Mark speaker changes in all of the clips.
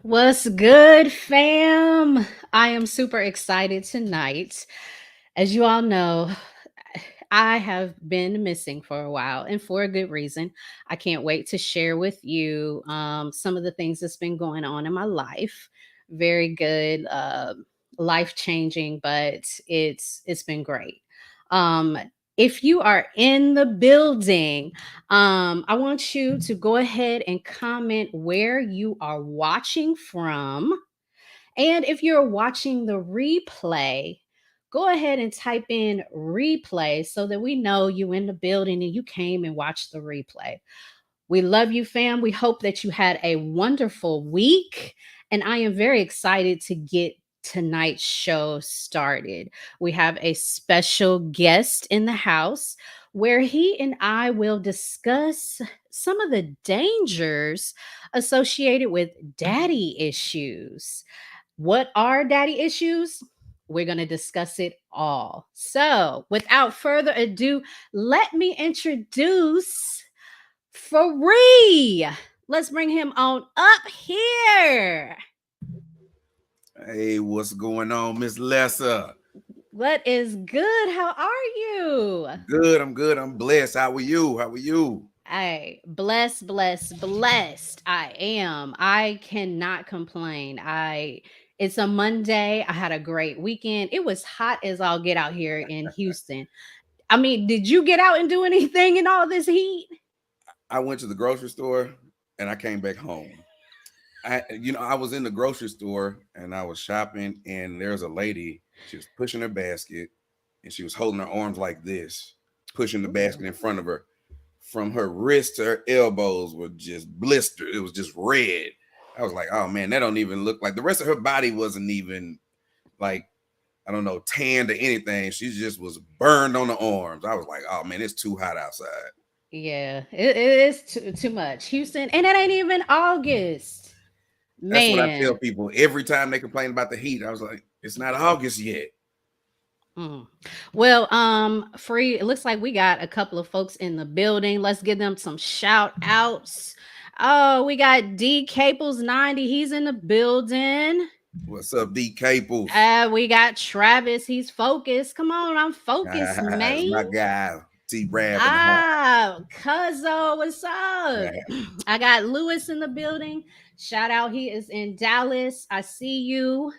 Speaker 1: What's good, fam? I am super excited tonight. As you all know, I have been missing for a while and for a good reason. I can't wait to share with you some of the things that's been going on in my life. Very good, life changing, but it's been great. Um, if you are in the building, I want you to go ahead and comment where you are watching from. And if you're watching the replay, go ahead and type in replay so that we know you in the building and you came and watched the replay. We love you, fam. We hope that you had a wonderful week. And I am very excited to get tonight's show started. We have a special guest in the house where he and I will discuss some of the dangers associated with daddy issues. What are daddy issues? We're going to discuss it all. So, without further ado, let me introduce Free. Let's bring him on up here.
Speaker 2: Hey, what's going on, Miss Lessa?
Speaker 1: What is good? How are you?
Speaker 2: Good, I'm good. I'm blessed. How are you? How are you?
Speaker 1: Hey, blessed, blessed, blessed. I am. I cannot complain. It's a Monday. I had a great weekend. It was hot as I'll get out here in Houston. I mean, did you get out and do anything in all this heat?
Speaker 2: I went to the grocery store and I came back home. I was in the grocery store and I was shopping, and there's a lady. She was pushing her basket and she was holding her arms like this, pushing the basket
Speaker 1: Ooh.
Speaker 2: in front of her. From her wrist to her elbows were just blistered. It was just red. I was like, oh man, that don't even look like the rest of her body wasn't even like, I don't know, tanned or anything. She just was burned on the arms. I was like, oh man, it's too hot outside.
Speaker 1: Yeah, it is too much. Houston, and it ain't even August.
Speaker 2: That's what I tell
Speaker 1: Man.
Speaker 2: people every time they complain about the heat. I was like, it's not August yet.
Speaker 1: Mm. Well, Free, it looks like we got a couple of folks in the building. Let's give them some shout outs. Oh, we got D Caples 90. He's in the building.
Speaker 2: What's up, D Caples?
Speaker 1: We got Travis. He's focused. Come on, I'm focused,
Speaker 2: It's
Speaker 1: man.
Speaker 2: my guy, T Rab in the
Speaker 1: Ah, Cuzzo, what's up?
Speaker 2: house.
Speaker 1: I got Lewis in the building. Shout out, he is in Dallas. I see you.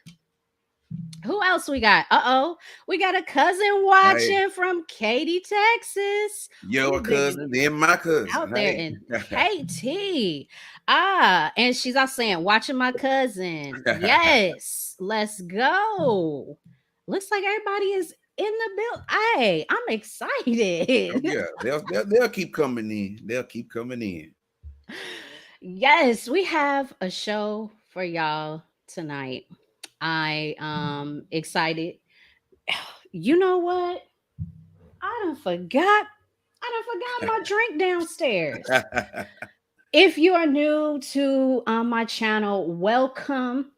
Speaker 1: Who else we got? Uh-oh. We got a cousin
Speaker 2: Hey,
Speaker 1: watching from Katy, Texas.
Speaker 2: your
Speaker 1: Ooh, baby.
Speaker 2: cousin, then my cousin.
Speaker 1: Out there
Speaker 2: Hey.
Speaker 1: in KT. Ah, and she's out saying, watching my cousin. Yes, let's go. Looks like everybody is in the build. Hey, I'm
Speaker 2: Oh
Speaker 1: excited.
Speaker 2: yeah, they'll keep coming in. They'll keep coming in.
Speaker 1: Yes, we have a show for y'all tonight. I excited. You know what? I done forgot my drink downstairs. If you are new to my channel, welcome.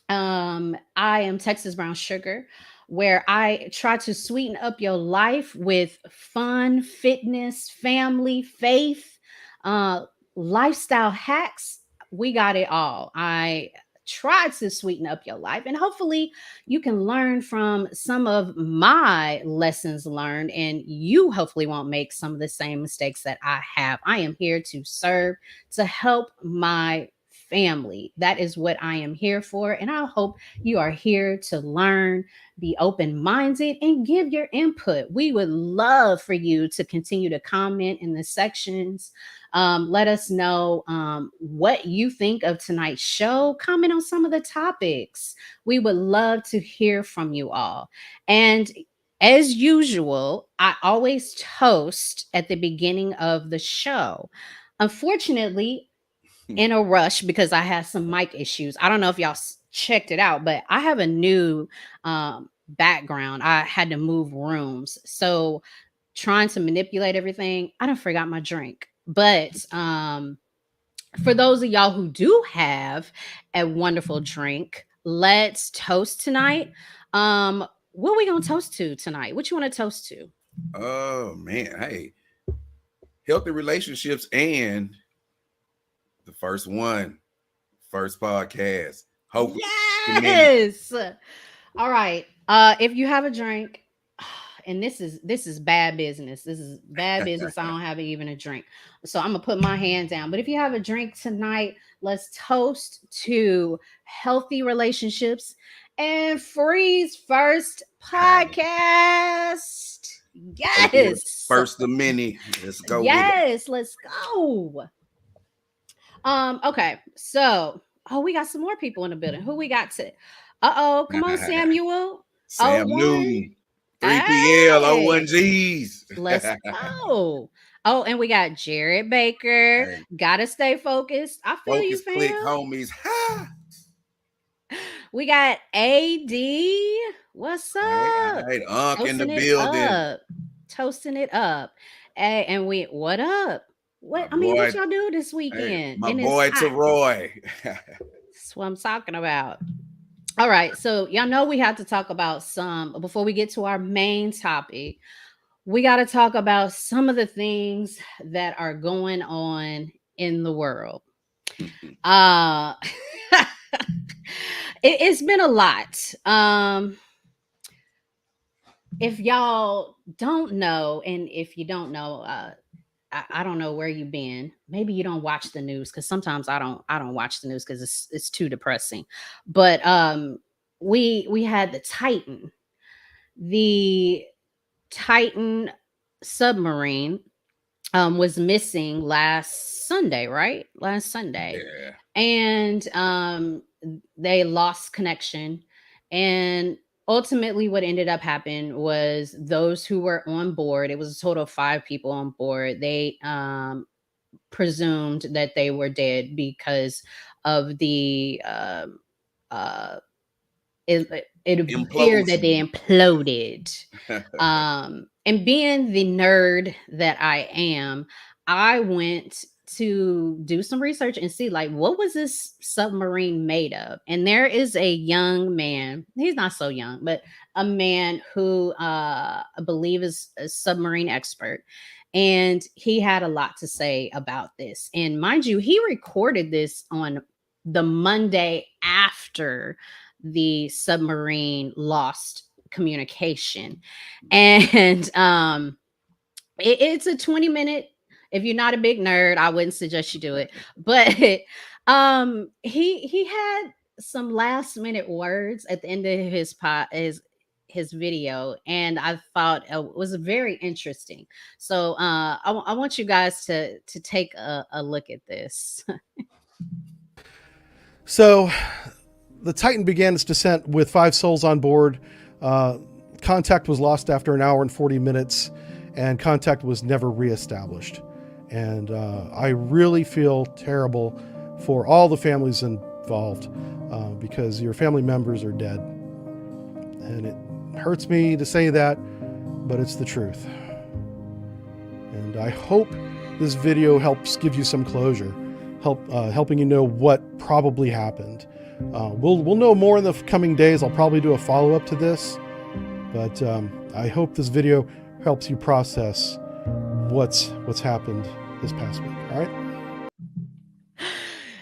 Speaker 1: I am Texas Brown Sugar, where I try to sweeten up your life with fun, fitness, family, faith, uh, lifestyle hacks. We got it all. I try to sweeten up your life, and hopefully, you can learn from some of my lessons learned, and you hopefully won't make some of the same mistakes that I have. I am here to serve, to help my family. That is what I am here for. And I hope you are here to learn, be open minded, and give your input. We would love for you to continue to comment in the sections. Let us know what you think of tonight's show. Comment on some of the topics. We would love to hear from you all. And as usual, I always toast at the beginning of the show. Unfortunately, in a rush because I had some mic issues. I don't know if y'all checked it out, but I have a new background. I had to move rooms. So trying to manipulate everything, I done forgot my drink. But for those of y'all who do have a wonderful drink, let's toast tonight. What we gonna toast to tonight? What you want to toast to?
Speaker 2: Oh man, hey, healthy relationships and the first First podcast. Hopefully.
Speaker 1: Yes. All right. If you have a drink, and this is bad business. This is bad business. I don't have even a drink. So I'm gonna put my hand down. But if you have a drink tonight, let's toast to healthy relationships and Freeze First podcast.
Speaker 2: Hopefully
Speaker 1: Yes.
Speaker 2: first of many. Let's go with it.
Speaker 1: Yes, let's go. Okay, so we got some more people in the building. Who we got to? Come on, Samuel.
Speaker 2: Sam
Speaker 1: 01.
Speaker 2: Newton. 3PL,
Speaker 1: Hey,
Speaker 2: 01Gs.
Speaker 1: let's go. Oh, and we got Jared Baker.
Speaker 2: Hey,
Speaker 1: Gotta stay focused. I feel you,
Speaker 2: focus, click,
Speaker 1: fam.
Speaker 2: homies. Ha!
Speaker 1: We got AD. What's
Speaker 2: All
Speaker 1: up?
Speaker 2: right. Unk in the
Speaker 1: Toasting it
Speaker 2: building.
Speaker 1: up. Toasting it up. Hey, and what up? What
Speaker 2: My boy,
Speaker 1: what y'all do this
Speaker 2: hey,
Speaker 1: weekend?
Speaker 2: my
Speaker 1: And it's
Speaker 2: boy
Speaker 1: hot.
Speaker 2: Teroy.
Speaker 1: That's what I'm talking about. All right, so y'all know we have to talk about some before we get to our main topic. We got to talk about some of the things that are going on in the world. Uh it's been a lot. If y'all don't know, and if you don't know, I don't know where you've been. Maybe you don't watch the news because sometimes I don't watch the news because it's too depressing. But we had the Titan submarine was missing last Sunday, right? Last Sunday.
Speaker 2: Yeah.
Speaker 1: And they lost connection. And ultimately what ended up happening was those who were on board, it was a total of 5 people on board. They presumed that they were dead because of the it appeared that they imploded. And being the nerd that I am, I went to do some research and see like what was this submarine made of. And there is a young man, he's not so young, but a man who I believe is a submarine expert, and he had a lot to say about this. And mind you, he recorded this on the Monday after the submarine lost communication. And it's a 20-minute. If you're not a big nerd, I wouldn't suggest you do it. But he had some last minute words at the end of his video, and I thought it was very interesting. So I want you guys to take a look at this.
Speaker 3: So the Titan began its descent with 5 souls on board. Contact was lost after an hour and 40 minutes, and contact was never reestablished. And I really feel terrible for all the families involved because your family members are dead. And it hurts me to say that, but it's the truth. And I hope this video helps give you some closure, helping you know what probably happened. We'll know more in the coming days. I'll probably do a follow-up to this, but I hope this video helps you process what's happened this past week. All right.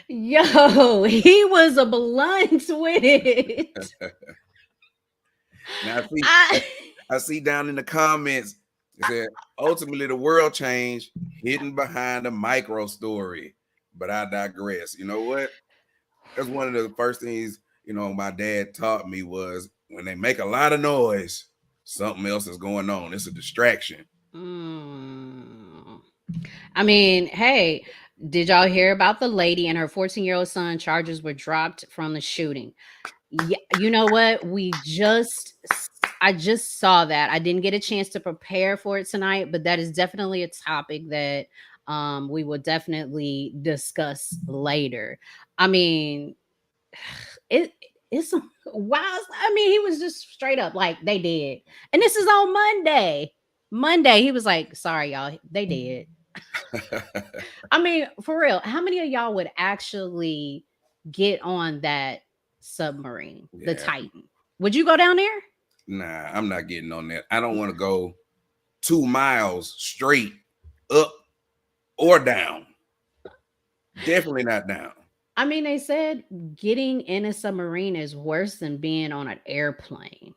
Speaker 1: Yo, he was a blunt with it.
Speaker 2: Now I see down in the comments it said ultimately the world changed hidden behind a micro story. But I digress. You know what? That's one of the first things, my dad taught me was when they make a lot of noise, something else is going on. It's a distraction.
Speaker 1: I mean, hey, did y'all hear about the lady and her 14-year-old son? Charges were dropped from the shooting. Yeah, you know what? I just saw that. I didn't get a chance to prepare for it tonight, but that is definitely a topic that we will definitely discuss later. I mean, it's wow. I mean, he was just straight up like they did, and this is on Monday. Monday, he was like, "Sorry, y'all, they did." I mean, for real, how many of y'all would actually get on that submarine, the Titan? Would you go down there?
Speaker 2: Nah, I'm not getting on that. I don't want to go 2 miles straight up or down. Definitely not down.
Speaker 1: I mean, they said getting in a submarine is worse than being on an airplane.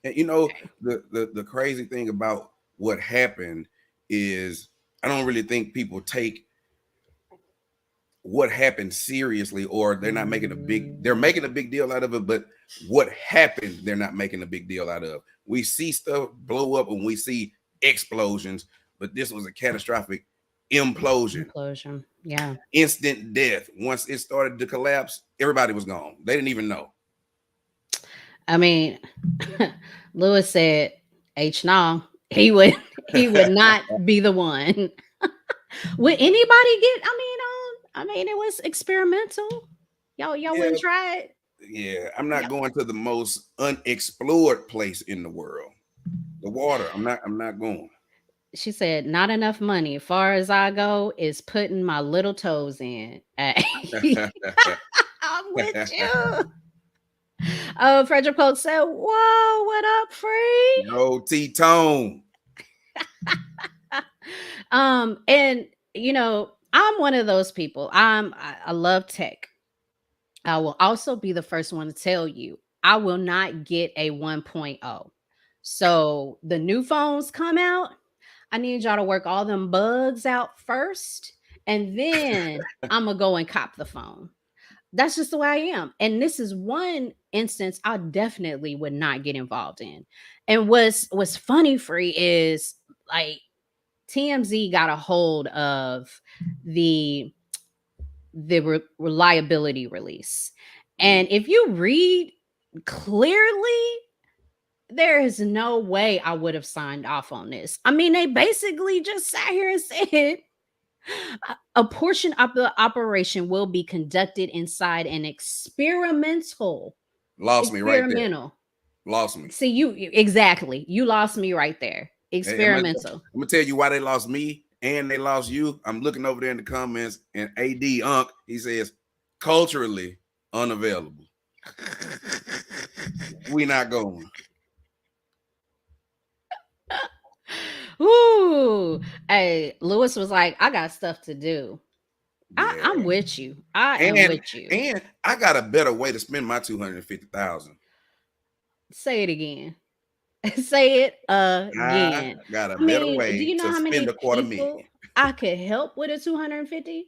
Speaker 2: And the crazy thing about what happened is I don't really think people take what happened seriously, or they're making a big deal out of it, but what happened they're not making a big deal out of. We see stuff blow up and we see explosions, but this was a catastrophic implosion.
Speaker 1: Implosion. Yeah.
Speaker 2: Instant death. Once it started to collapse, everybody was gone. They didn't even know.
Speaker 1: I mean, Lewis said H he would not be the one. Would anybody get? I mean, it was experimental. Y'all
Speaker 2: Yeah,
Speaker 1: wouldn't try it.
Speaker 2: yeah. I'm not
Speaker 1: Y'all-
Speaker 2: going to the most unexplored place in the world. The water. I'm not going.
Speaker 1: She said, "Not enough money. As far as I go, is putting my little toes in." Hey, I'm with you. Frederick Pope said, "Whoa, what up, Free?"
Speaker 2: No T-Tone.
Speaker 1: And I'm one of those people. I love tech. I will also be the first one to tell you I will not get a 1.0. So the new phones come out. I need y'all to work all them bugs out first, and then I'm gonna go and cop the phone. That's just the way I am. And this is one instance I definitely would not get involved in. And what's funny, Free, is like TMZ got a hold of the reliability release. And if you read clearly, there is no way I would have signed off on this. I mean, they basically just sat here and said a portion of the operation will be conducted inside an experimental.
Speaker 2: Lost me right there.
Speaker 1: Experimental.
Speaker 2: Lost me.
Speaker 1: See, you lost me right there.
Speaker 2: Hey,
Speaker 1: Experimental.
Speaker 2: I'm gonna tell you why they lost me and they lost you. I'm looking over there in the comments, and AD Unc, he says culturally unavailable. We not going.
Speaker 1: Ooh, hey, Lewis was like, I got stuff to do.
Speaker 2: Yeah.
Speaker 1: I'm with you. I am with you.
Speaker 2: And I got a better way to spend my 250,000.
Speaker 1: Say it again. Say it again.
Speaker 2: I got a better way
Speaker 1: do you know
Speaker 2: to
Speaker 1: how many
Speaker 2: spend $250,000.
Speaker 1: people I could help with a 250?
Speaker 2: Yeah.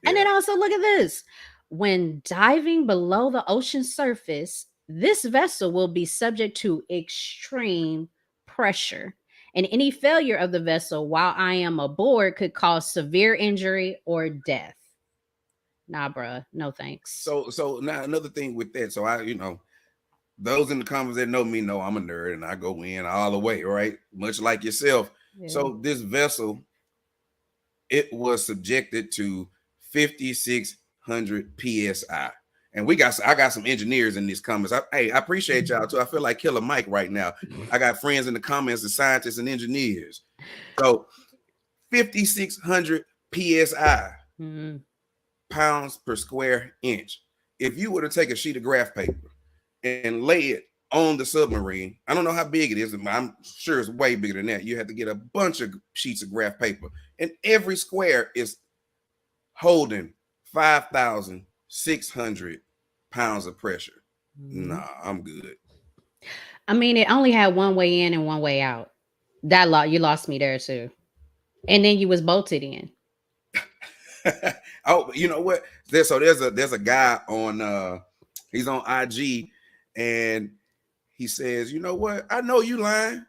Speaker 1: And then also look at this. When diving below the ocean surface, this vessel will be subject to extreme pressure. And any failure of the vessel while I am aboard could cause severe injury or death. Nah, bruh. No thanks.
Speaker 2: So now another thing with that. So those in the comments that know me know I'm a nerd and I go in all the way, right? Much like yourself.
Speaker 1: Yeah.
Speaker 2: So this vessel, it was subjected to 5,600 PSI. And I got some engineers in these comments. I appreciate y'all too. I feel like Killer Mike right now. I got friends in the comments, the scientists and engineers. So 5,600 PSI, pounds per square inch. If you were to take a sheet of graph paper and lay it on the submarine, I don't know how big it is. I'm sure it's way bigger than that. You have to get a bunch of sheets of graph paper, and every square is holding 5,600 pounds of pressure. Nah, I'm good.
Speaker 1: I mean, it only had one way in and one way out. You lost me there too. And then you was bolted in.
Speaker 2: Oh, you know what? There's a guy on he's on IG, and he says, you know what? I know you lying.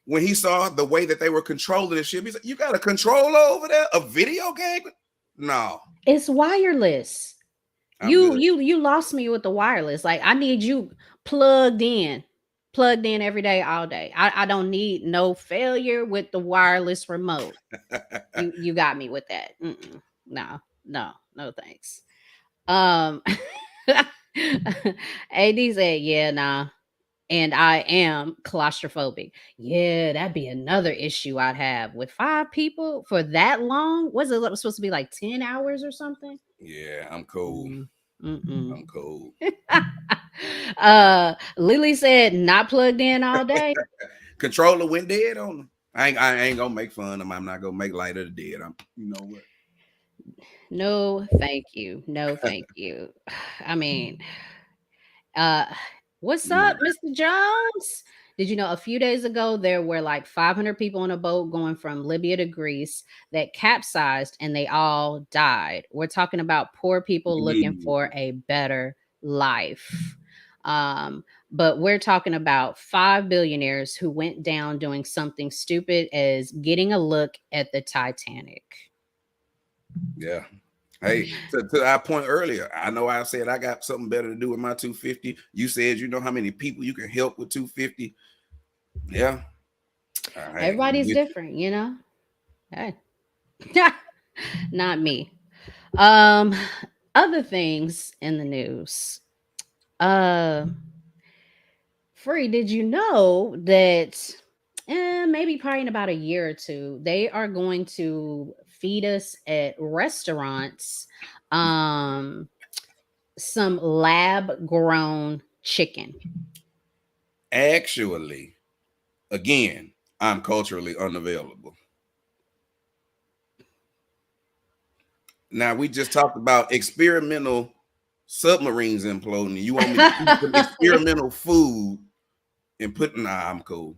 Speaker 2: When he saw the way that they were controlling the ship, he said, you got a controller over there? A video game? No.
Speaker 1: It's wireless. You lost me with the wireless. Like, I need you plugged in every day, all day. I don't need no failure with the wireless remote. You got me with that. No, thanks. AD said, yeah, nah. And I am claustrophobic. Yeah, that'd be another issue I'd have with 5 people for that long. Was it supposed to be like 10 hours or something?
Speaker 2: Yeah, I'm cool. I'm cool.
Speaker 1: Lily said not plugged in all day.
Speaker 2: Controller went dead on them. I ain't gonna make fun of them. I'm not gonna make light of the dead. You know what?
Speaker 1: No, thank you. No, thank you. I mean, uh, what's
Speaker 2: Nah.
Speaker 1: up, Mr. Jones? Did you know a few days ago there were like 500 people on a boat going from Libya to Greece that capsized and they all died? We're talking about poor people looking
Speaker 2: Mm.
Speaker 1: for a better life. But we're talking about 5 billionaires who went down doing something stupid as getting a look at the Titanic.
Speaker 2: Yeah. Hey, to our point earlier, I know I said I got something better to do with my 250. You said you know how many people you can help with 250. Yeah. Hey, I'm
Speaker 1: Everybody's
Speaker 2: with you.
Speaker 1: different, you know? Hey. Not me. Um, other things in the news. Uh, Free, did you know that maybe probably in about a year or two, they are going to feed us at restaurants some lab grown chicken?
Speaker 2: Actually, again, I'm culturally unavailable. Now we just talked about experimental submarines imploding. You want me to eat some experimental food and put nah, I'm cool.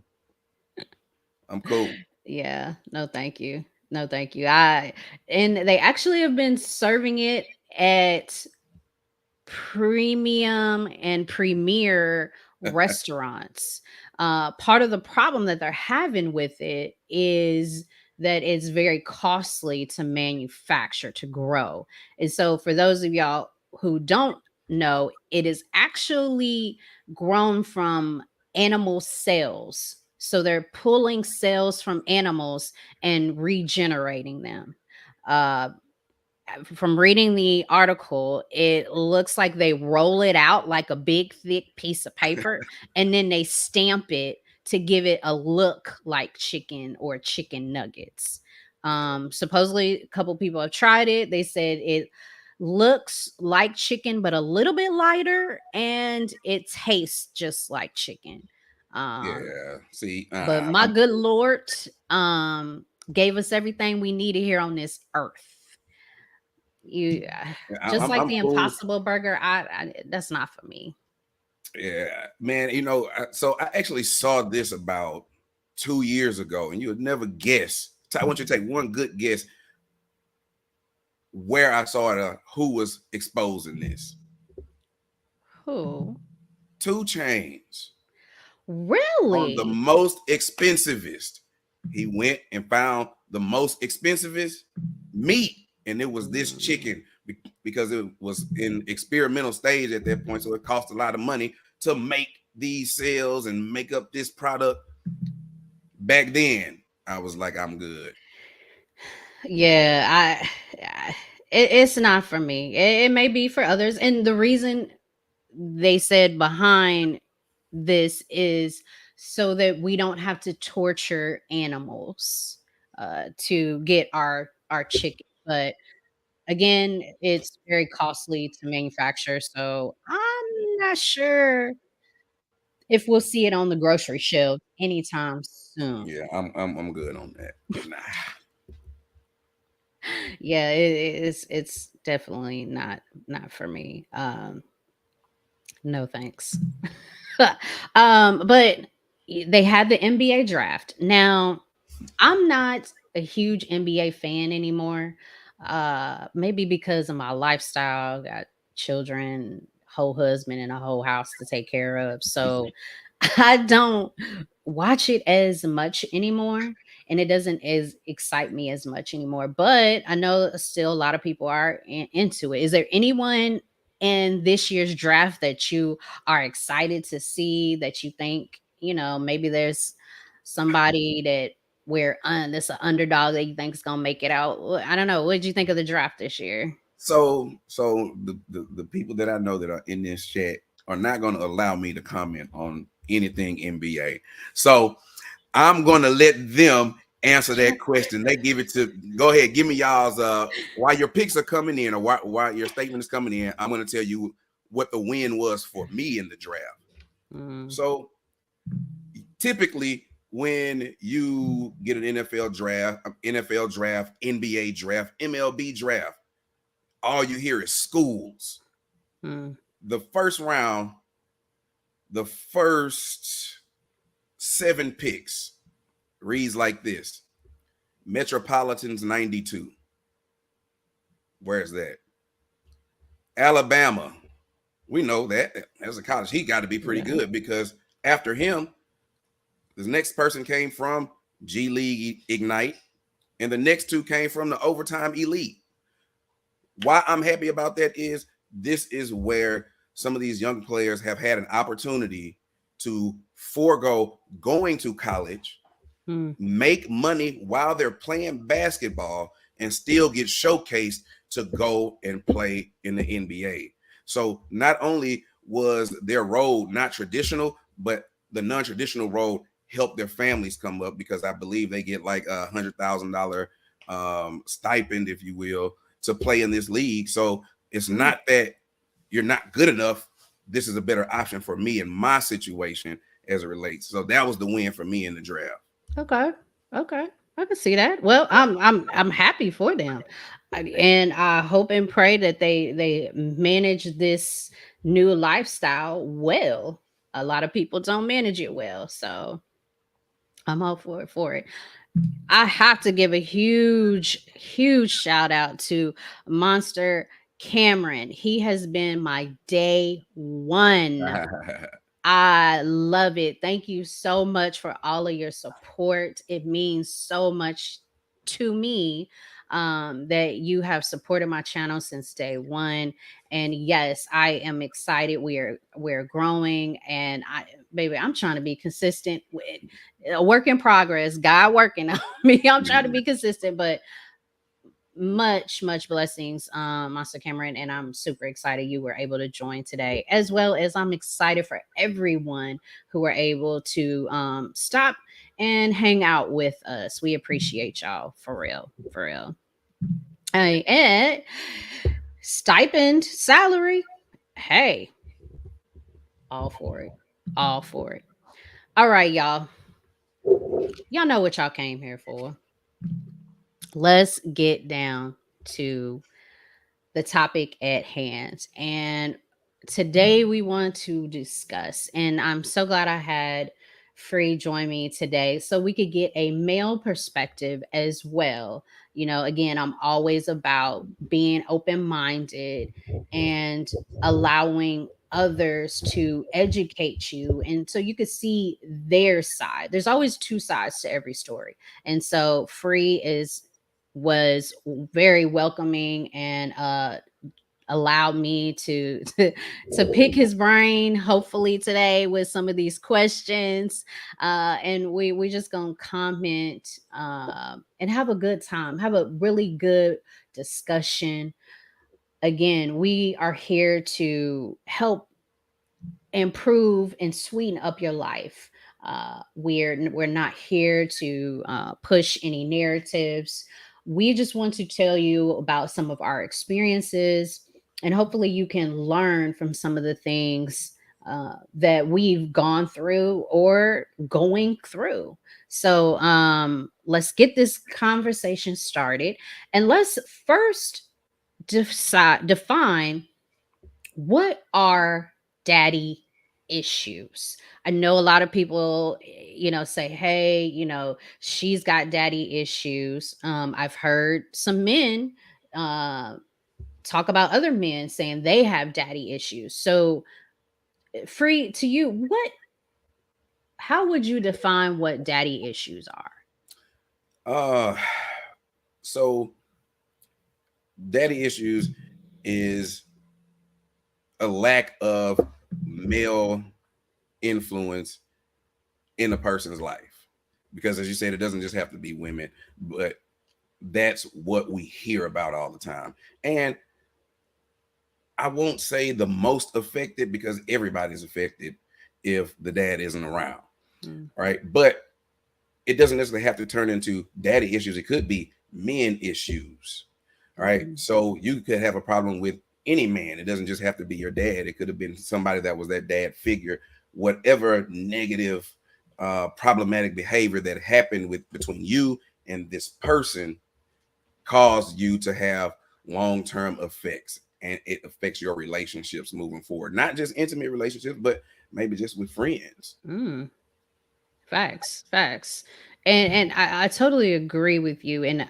Speaker 2: I'm cool.
Speaker 1: Yeah, no thank you. No thank you. I and they actually have been serving it at premium and premier restaurants. Part of the problem that they're having with it is that it's very costly to manufacture, to grow. And so, for those of y'all who don't know, it is actually grown from animal cells. So, they're pulling cells from animals and regenerating them. Uh, from reading the article, it looks like they roll it out like a big, thick piece of paper, and then they stamp it to give it a look like chicken or chicken nuggets. Supposedly, a couple people have tried it. They said it looks like chicken, but a little bit lighter, and it tastes just like chicken. Um,
Speaker 2: Yeah. See,
Speaker 1: but my good Lord gave us everything we needed here on this earth. You just like
Speaker 2: I'm
Speaker 1: the
Speaker 2: cool.
Speaker 1: Impossible Burger, I that's not for me.
Speaker 2: Yeah, man. So I actually saw this about 2 years ago, and you would never guess. I want you to take one good guess where I saw it, who was exposing this.
Speaker 1: Who?
Speaker 2: Two Chains on the
Speaker 1: Really?
Speaker 2: most expensivest. He went and found the most expensivest meat, and it was this
Speaker 1: Mm.
Speaker 2: chicken because it was in experimental stage at that point, so it cost a lot of money to make these cells and make up this product. Back then, I was like, I'm good.
Speaker 1: Yeah, it's not for me. It may be for others, and the reason they said behind this is so that we don't have to torture animals to get our chicken. But again, it's very costly to manufacture, so I'm not sure if we'll see it on the grocery shelf anytime soon.
Speaker 2: Yeah, I'm good on that. Nah.
Speaker 1: Yeah, it's definitely not for me. No thanks. But they had the NBA draft. Now, I'm not a huge NBA fan anymore. Maybe because of my lifestyle, got children, whole husband, and a whole house to take care of. So I don't watch it as much anymore, and it doesn't as excite me as much anymore. But I know still a lot of people are into it. Is there anyone in this year's draft that you are excited to see, that you think, maybe there's somebody that that's an underdog that you think is gonna make it out? I don't know. What did you think of the draft this year?
Speaker 2: So the people that I know that are in this chat are not going to allow me to comment on anything NBA. So I'm going to let them answer that question. They give it to go ahead. Give me y'all's while your picks are coming in, or while your statement is coming in. I'm going to tell you what the win was for me in the draft.
Speaker 1: Mm.
Speaker 2: So typically, when you get an NFL draft, NBA draft, MLB draft, all you hear is schools.
Speaker 1: Mm.
Speaker 2: The first round, the first 7 picks reads like this: Metropolitans 92. Where's that? Alabama. We know that as a college, he got to be pretty good, because after him, the next person came from G League Ignite, and the next 2 came from the Overtime Elite. Why I'm happy about that is this is where some of these young players have had an opportunity to forego going to college, make money while they're playing basketball, and still get showcased to go and play in the NBA. So not only was their road not traditional, but the non-traditional road helped their families come up, because I believe they get like $100,000 stipend, if you will, to play in this league. So it's not that you're not good enough. This is a better option for me in my situation as it relates. So that was the win for me in the draft.
Speaker 1: Okay. I can see that. Well, I'm happy for them. And I hope and pray that they manage this new lifestyle well. A lot of people don't manage it well. So I'm all for it. I have to give a huge shout out to Monster Cameron. He has been my day one. I love it. Thank you so much for all of your support. It means so much to me, that you have supported my channel since day one. And yes, I am excited. We're growing, and I'm trying to be consistent. With a work in progress. God working on me. I'm trying to be consistent, but much blessings, Monster Cameron, and I'm super excited you were able to join today, as well as I'm excited for everyone who were able to stop and hang out with us. We appreciate y'all, for real. Hey, and stipend, salary, hey, all for it. All right, y'all know what y'all came here for. Let's get down to the topic at hand. And today we want to discuss, and I'm so glad I had Free join me today so we could get a male perspective as well. Again, I'm always about being open-minded and allowing others to educate you, and so you could see their side. There's always 2 sides to every story. And so Free was very welcoming and allowed me to pick his brain, hopefully today, with some of these questions, and we just gonna comment and have a good time, have a really good discussion. Again, we are here to help improve and sweeten up your life. We're not here to push any narratives. We just want to tell you about some of our experiences, and hopefully you can learn from some of the things that we've gone through or going through. So let's get this conversation started, and let's first define what are daddy issues. I know a lot of people, say, hey, she's got daddy issues. I've heard some men talk about other men saying they have daddy issues. So, Free, to you, how would you define what daddy issues are?
Speaker 2: So daddy issues is a lack of male influence in a person's life, because as you said, it doesn't just have to be women, but that's what we hear about all the time. And I won't say the most affected, because everybody's affected if the dad isn't around. Right? But it doesn't necessarily have to turn into daddy issues. It could be men issues. Right? So you could have a problem with any man. It doesn't just have to be your dad. It could have been somebody that was that dad figure. Whatever negative problematic behavior that happened between you and this person caused you to have long-term effects, and it affects your relationships moving forward. Not just intimate relationships, but maybe just with friends.
Speaker 1: Mm, facts, facts. And I totally agree with you. And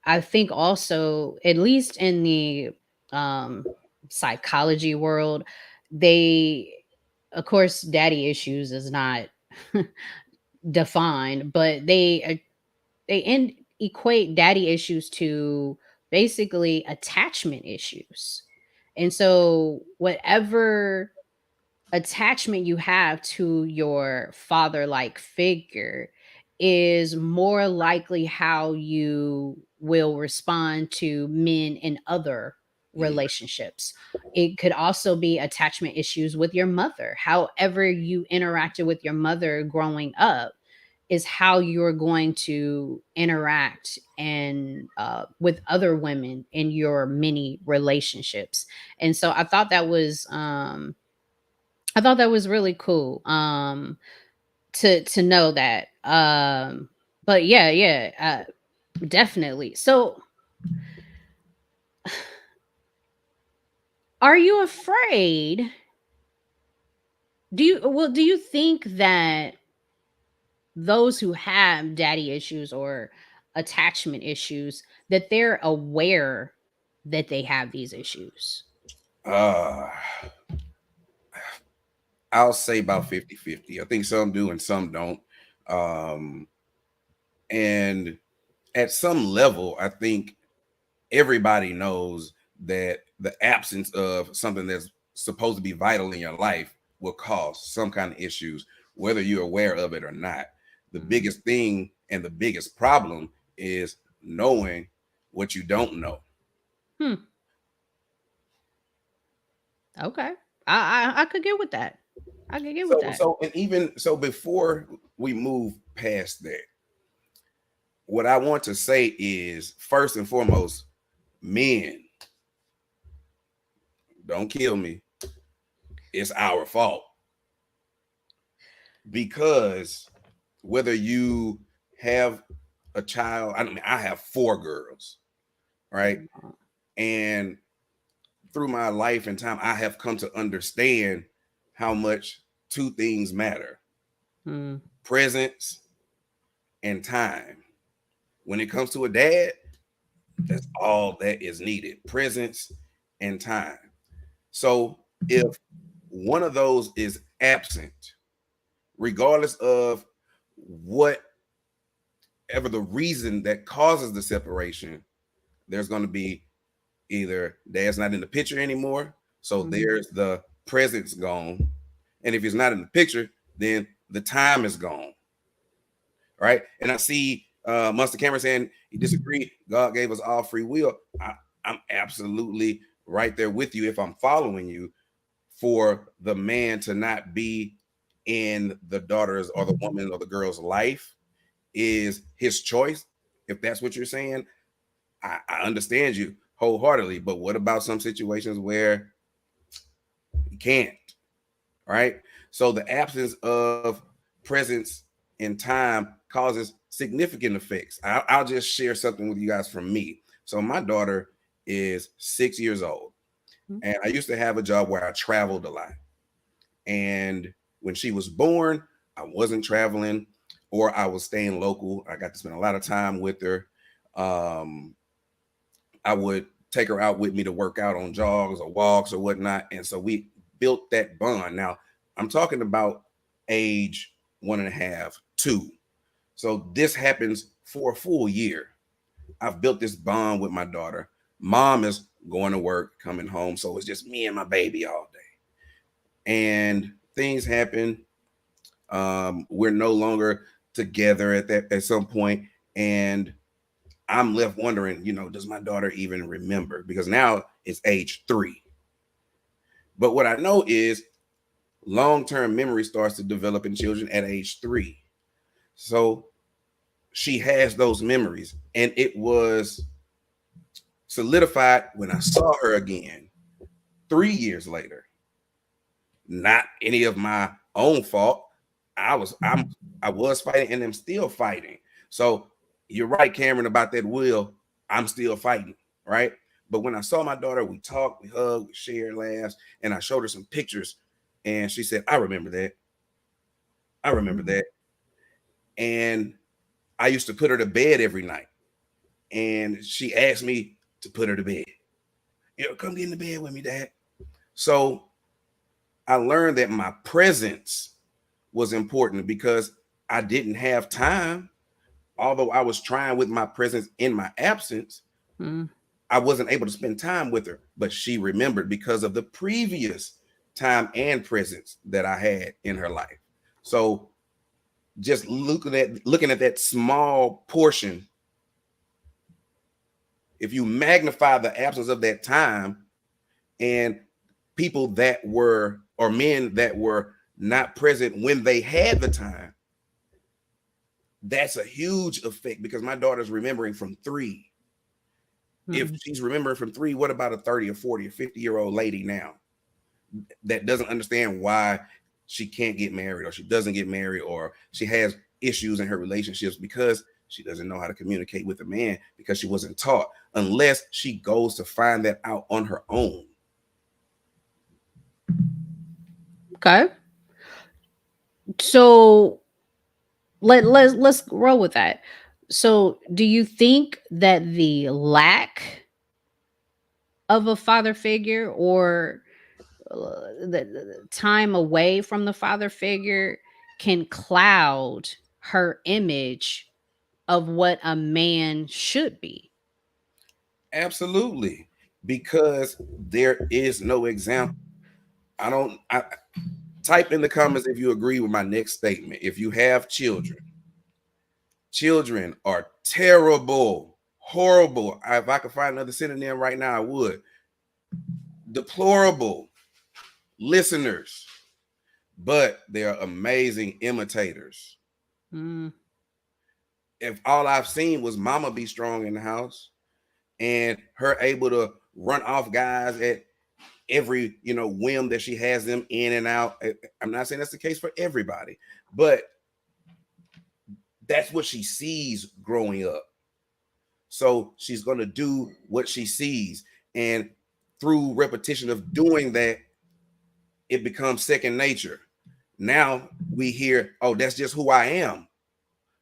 Speaker 1: I think also, at least in the um psychology world, they, of course, daddy issues is not defined, but equate daddy issues to basically attachment issues. And so whatever attachment you have to your father like figure is more likely how you will respond to men in other
Speaker 2: Mhm.
Speaker 1: relationships. It could also be attachment issues with your mother. However, you interacted with your mother growing up is how you're going to interact and with other women in your many relationships. And so I thought that was really cool, to know that, but yeah, yeah, definitely. So, are you afraid? Do you think that those who have daddy issues or attachment issues, that they're aware that they have these issues?
Speaker 2: Uh, I'll say about 50-50. I think some do and some don't. Um, and at some level, I think everybody knows that the absence of something that's supposed to be vital in your life will cause some kind of issues, whether you're aware of it or not. The
Speaker 1: Mhm.
Speaker 2: biggest thing and the biggest problem is knowing what you don't know.
Speaker 1: Hmm. Okay. I could get with that. I could get with
Speaker 2: So,
Speaker 1: that.
Speaker 2: and even so, before we move past that, what I want to say is first and foremost, men, don't kill me. It's our fault because whether you have a child, I mean, I have 4 girls, right? And through my life and time, I have come to understand how much 2 things matter:
Speaker 1: Mm,
Speaker 2: presence and time. When it comes to a dad, that's all that is needed: presence and time. So if one of those is absent, regardless of whatever the reason that causes the separation, there's going to be either dad's not in the picture anymore, so
Speaker 1: mhm.
Speaker 2: there's the presence gone, and if he's not in the picture, then the time is gone, right? And I see Mustard Cameron saying he disagreed. God gave us all free will. I'm absolutely right there with you if I'm following you. For the man to not be in the daughter's or the woman or the girl's life is his choice. If that's what you're saying, I understand you wholeheartedly. But what about some situations where you can't, right? So the absence of presence in time causes significant effects. I'll just share something with you guys from me. So my daughter is 6 years old,
Speaker 1: Mm,
Speaker 2: and I used to have a job where I traveled a lot. And when she was born, I wasn't traveling or I was staying local. I got to spend a lot of time with her. Um, I would take her out with me to work out on jogs or walks or whatnot. And so we built that bond. Now, I'm talking about age 1.5, 2. So this happens for a full year. I've built this bond with my daughter. Mom is going to work, coming home. So it's just me and my baby all day. And things happen. We're no longer together at some point, and I'm left wondering, does my daughter even remember? Because now it's age 3. But what I know is long-term memory starts to develop in children at age 3. So she has those memories, and it was solidified when I saw her again 3 years later. Not any of my own fault. I was fighting and I'm still fighting. So you're right, Cameron, about that will. I'm still fighting, right? But when I saw my daughter, we talked, we hugged, we shared laughs, and I showed her some pictures, and she said, "I remember that. I remember
Speaker 1: Mhm.
Speaker 2: that." And I used to put her to bed every night, and she asked me to put her to bed. Come get in the bed with me, Dad. So I learned that my presence was important because I didn't have time. Although I was trying with my presence in my absence,
Speaker 1: Mm.
Speaker 2: I wasn't able to spend time with her, but she remembered because of the previous time and presence that I had in her life. So just looking at that small portion, if you magnify the absence of that time and people that were, or men that were not present when they had the time, that's a huge effect because my daughter's remembering from 3. If
Speaker 1: Mm.
Speaker 2: she's remembering from 3, what about a 30 or 40 or 50-year-old lady now that doesn't understand why she can't get married or she doesn't get married or she has issues in her relationships because she doesn't know how to communicate with a man because she wasn't taught unless she goes to find that out on her own.
Speaker 1: Okay. So let's roll with that. So do you think that the lack of a father figure, or the time away from the father figure, can cloud her image of what a man should be?
Speaker 2: Absolutely, because there is no example. I type in the comments if you agree with my next statement. If you have children, children are terrible, horrible. If I could find another synonym right now, I would. Deplorable listeners, but they are amazing imitators.
Speaker 1: Mm.
Speaker 2: If all I've seen was mama be strong in the house and her able to run off guys at every whim that she has them in and out. I'm not saying that's the case for everybody, but that's what she sees growing up. So she's going to do what she sees. And through repetition of doing that, it becomes second nature. Now we hear, oh, that's just who I am.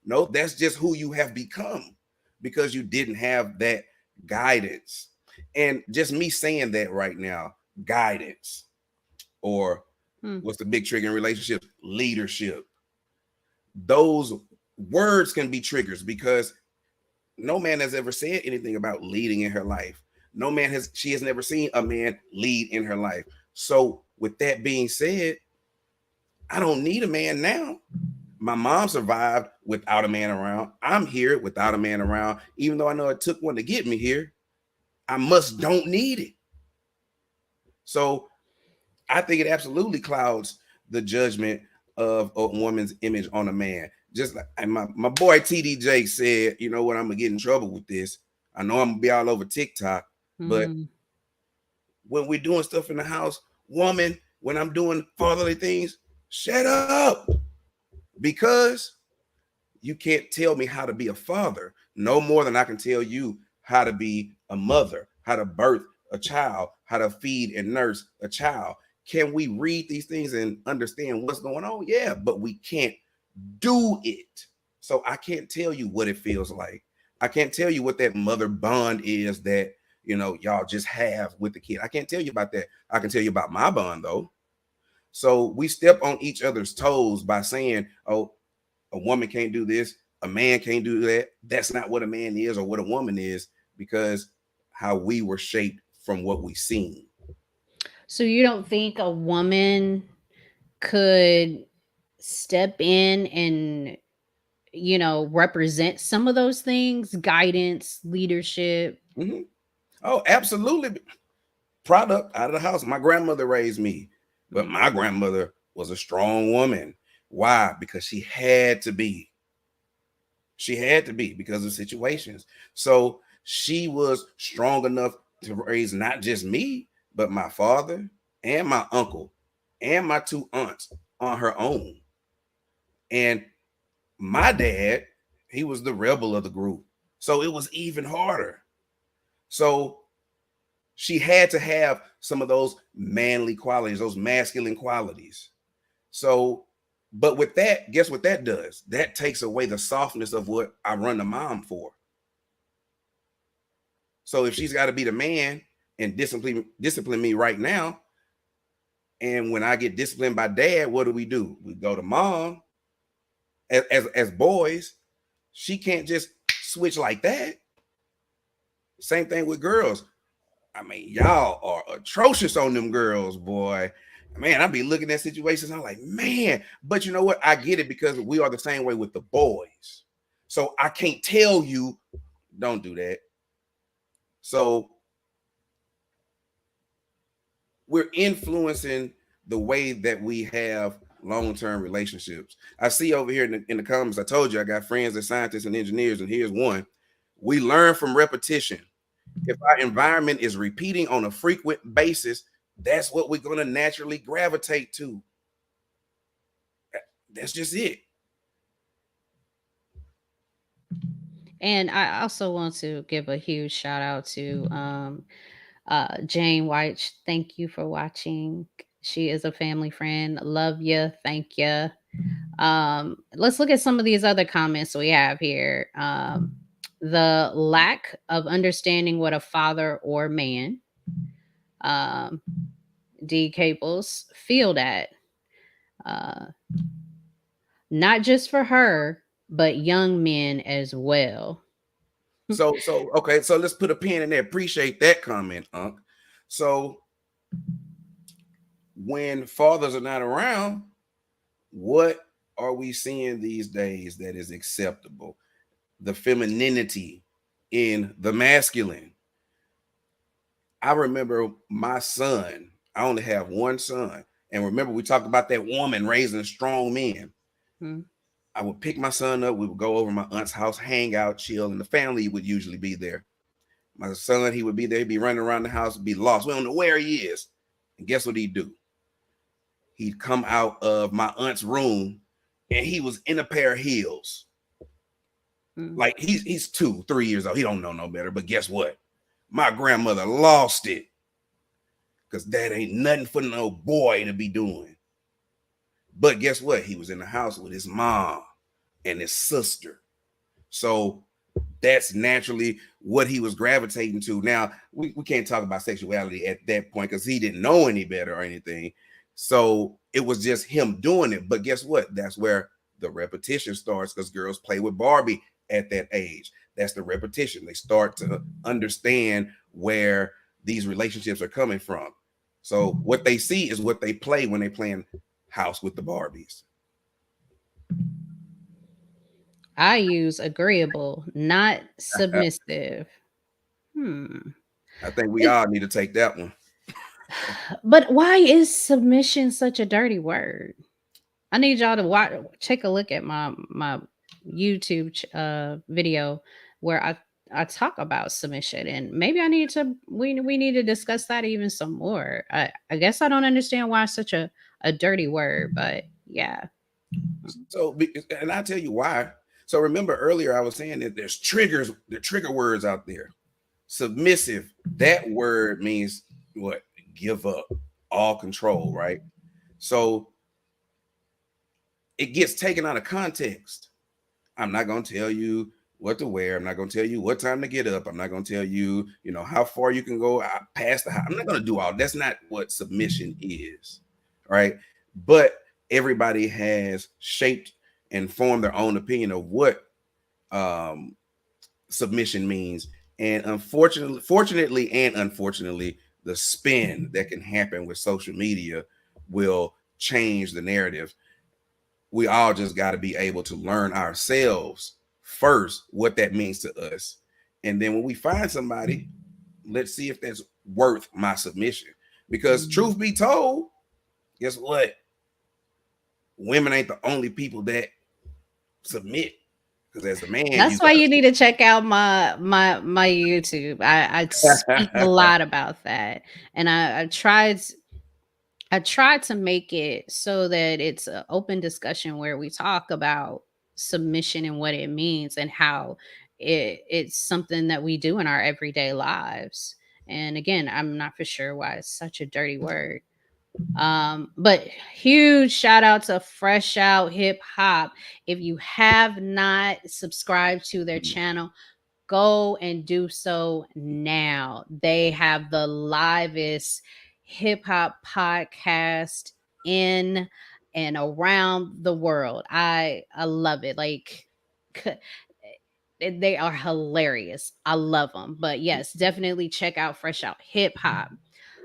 Speaker 2: No, that's just who you have become because you didn't have that guidance. And just me saying that right now, guidance, or
Speaker 1: Mm.
Speaker 2: what's the big trigger in relationships? Leadership. Those words can be triggers because no man has ever said anything about leading in her life. She has never seen a man lead in her life. So with that being said, I don't need a man now. My mom survived without a man around. I'm here without a man around. Even though I know it took one to get me here, I don't need it. So I think it absolutely clouds the judgment of a woman's image on a man. Just like my boy TDJ said, you know what, I'm gonna get in trouble with this. I know I'm gonna be all over TikTok, but
Speaker 1: Mm.
Speaker 2: when we're doing stuff in the house, woman, when I'm doing fatherly things, shut up. Because you can't tell me how to be a father no more than I can tell you how to be a mother, how to birth a child, how to feed and nurse a child. Can we read these things and understand what's going on? Yeah, but we can't do it. So I can't tell you what it feels like. I can't tell you what that mother bond is that, y'all just have with the kid. I can't tell you about that. I can tell you about my bond though. So we step on each other's toes by saying, oh, a woman can't do this, a man can't do that. That's not what a man is or what a woman is, because how we were shaped from what we seen.
Speaker 1: So you don't think a woman could step in and, represent some of those things, guidance, leadership?
Speaker 2: Mm-hmm. Oh, absolutely. Product out of the house. My grandmother raised me, but
Speaker 1: Mm.
Speaker 2: my grandmother was a strong woman. Why? Because she had to be. She had to be because of situations. So she was strong enough to raise not just me, but my father and my uncle and my 2 aunts on her own. And my dad, he was the rebel of the group. So it was even harder. So She had to have some of those manly qualities, those masculine qualities. So, but with that, guess what that does? That takes away the softness of what I run the mom for. So if she's got to be the man and discipline me right now, and when I get disciplined by dad, what do? We go to mom. As boys, she can't just switch like that. Same thing with girls. I mean, y'all are atrocious on them girls, boy. Man, I be looking at situations. I'm like, man, but you know what? I get it because we are the same way with the boys. So I can't tell you, don't do that. So we're influencing the way that we have long-term relationships. I see over here in the comments, I told you I got friends as scientists and engineers, and here's one. We learn from repetition. If our environment is repeating on a frequent basis, that's what we're going to naturally gravitate to. That's just it.
Speaker 1: And I also want to give a huge shout out to Jane White. Thank you for watching. She is a family friend. Love you. Thank you. Let's look at some of these other comments we have here. The lack of understanding what a father or man, D Cables, feel that. Not just for her, but young men as well.
Speaker 2: So okay, so let's put a pin in there. Appreciate that comment, Unc. So when fathers are not around, what are we seeing these days that is acceptable? The femininity in the masculine. I remember my son, I only have one son. And remember, we talked about that woman raising strong men. Hmm. I would pick my son up. We would go over my aunt's house, hang out, chill, and the family would usually be there. My son, he would be there. He'd be running around the house, be lost. We don't know where he is. And guess what he'd do? He'd come out of my aunt's room, and he was in a pair of heels. Like he's 2, 3 years old. He don't know no better. But guess what? My grandmother lost it. Because that ain't nothing for no boy to be doing. But guess what? He was in the house with his mom and his sister. So that's naturally what he was gravitating to. Now, we can't talk about sexuality at that point because he didn't know any better or anything. So it was just him doing it. But guess what? That's where the repetition starts, because girls play with Barbie at that age. That's the repetition. They start to understand where these relationships are coming from. So what they see is what they play when they playing house with the Barbies.
Speaker 1: I use agreeable, not submissive.
Speaker 2: I think we all need to take that one.
Speaker 1: But why is submission such a dirty word? I need y'all to take a look at my YouTube video where I talk about submission, and maybe we need to discuss that even some more. I guess I don't understand why it's such a dirty word, but yeah.
Speaker 2: So, and I'll tell you why. So remember earlier I was saying that there's trigger words out there. Submissive, that word means what? Give up, all control, right? So it gets taken out of context. I'm not going to tell you what to wear. I'm not going to tell you what time to get up. I'm not going to tell you, how far you can go past the house. I'm not going to do all. That's not what submission is, right? But everybody has shaped and formed their own opinion of what submission means. And fortunately and unfortunately, the spin that can happen with social media will change the narrative. We all just got to be able to learn ourselves first what that means to us. And then when we find somebody, let's see if that's worth my submission. Because truth be told, guess what? Women ain't the only people that submit. Because as a man,
Speaker 1: that's why you need to check out my YouTube. I speak a lot about that, and I tried to make it so that it's an open discussion where we talk about submission and what it means and how it's something that we do in our everyday lives. And again, I'm not for sure why it's such a dirty word. But huge shout out to Fresh Out Hip Hop. If you have not subscribed to their channel, go and do so now. They have the livest hip hop podcast in and around the world. I love it. Like they are hilarious. I love them. But yes, definitely check out Fresh Out Hip Hop.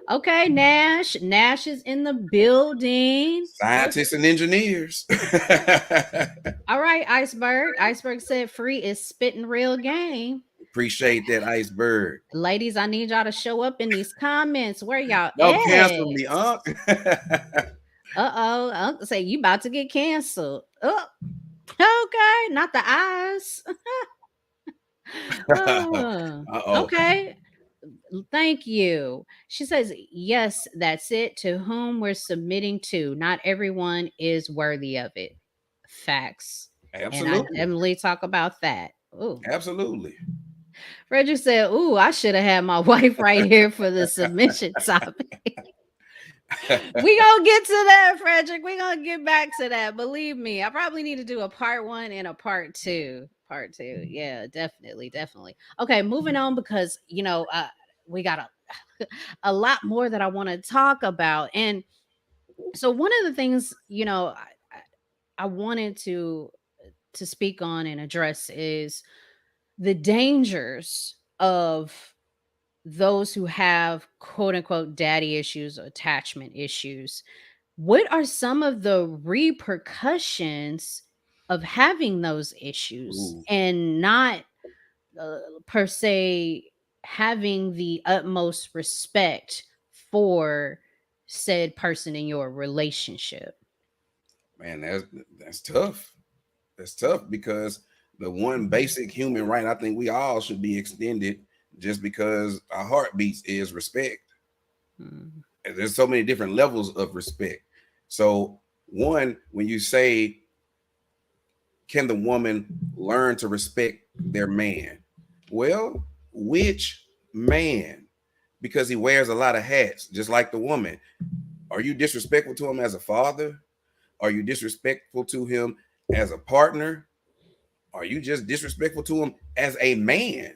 Speaker 1: Okay, Nash. Nash is in the building.
Speaker 2: Scientists and engineers.
Speaker 1: All right, Iceberg. Iceberg said free is spitting real game.
Speaker 2: Appreciate that, Iceberg.
Speaker 1: Ladies, I need y'all to show up in these comments. Where y'all
Speaker 2: Don't
Speaker 1: at?
Speaker 2: cancel me, Unc.
Speaker 1: Uh-oh. Uncle say you about to get canceled. Oh, okay. Not the eyes.
Speaker 2: Uh-oh.
Speaker 1: Okay. Thank you. She says, yes, that's it. To whom we're submitting to. Not everyone is worthy of it. Facts. And I
Speaker 2: Absolutely.
Speaker 1: definitely talk about that. Ooh.
Speaker 2: Absolutely.
Speaker 1: Frederick said, ooh, I should have had my wife right here for the submission topic. We gonna get to that, Frederick. We gonna get back to that. Believe me, I probably need to do a part 1 and a part 2. Part 2, yeah, definitely. Okay, moving on, because we got a lot more that I want to talk about. And so one of the things I wanted to speak on and address is the dangers of those who have quote unquote daddy issues or attachment issues. What are some of the repercussions of having those issues
Speaker 2: Ooh.
Speaker 1: and not per se having the utmost respect for said person in your relationship?
Speaker 2: Man, that's tough. That's tough because the one basic human right I think we all should be extended just because our heartbeats is respect.
Speaker 1: Mm.
Speaker 2: And there's so many different levels of respect. So one, when you say, can the woman learn to respect their man? Well, which man? Because he wears a lot of hats, just like the woman. Are you disrespectful to him as a father? Are you disrespectful to him as a partner? Are you just disrespectful to him as a man?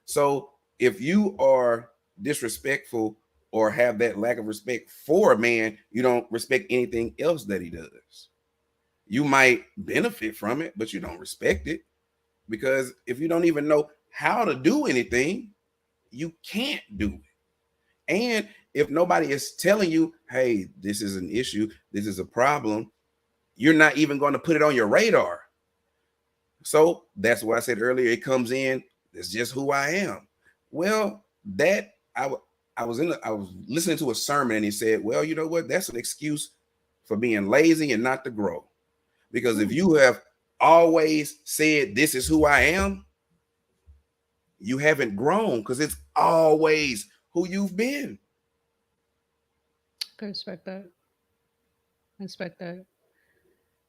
Speaker 2: So if you are disrespectful or have that lack of respect for a man, you don't respect anything else that he does. You might benefit from it, but you don't respect it, because if you don't even know how to do anything, you can't do it. And if nobody is telling you, hey, this is an issue, this is a problem, you're not even going to put it on your radar. So that's why I said earlier, it comes in, it's just who I am. Well, that I was listening to a sermon and he said, well, you know what? That's an excuse for being lazy and not to grow. Because if you have always said, this is who I am, you haven't grown, because it's always who you've been.
Speaker 1: I respect that.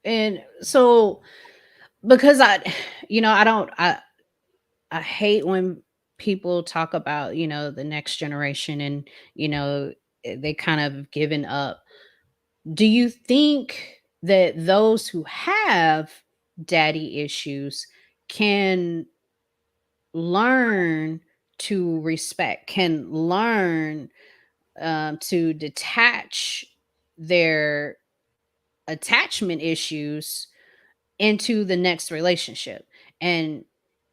Speaker 1: And so, because I hate when people talk about, the next generation and, they kind of given up. Do you think that those who have daddy issues can learn to respect, can learn to detach their attachment issues into the next relationship? And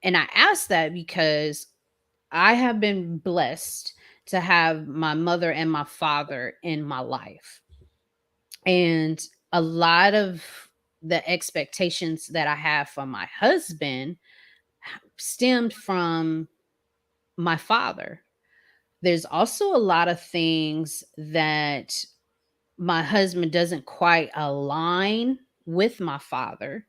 Speaker 1: I ask that because I have been blessed to have my mother and my father in my life. And a lot of the expectations that I have for my husband stemmed from my father. There's also a lot of things that my husband doesn't quite align with my father.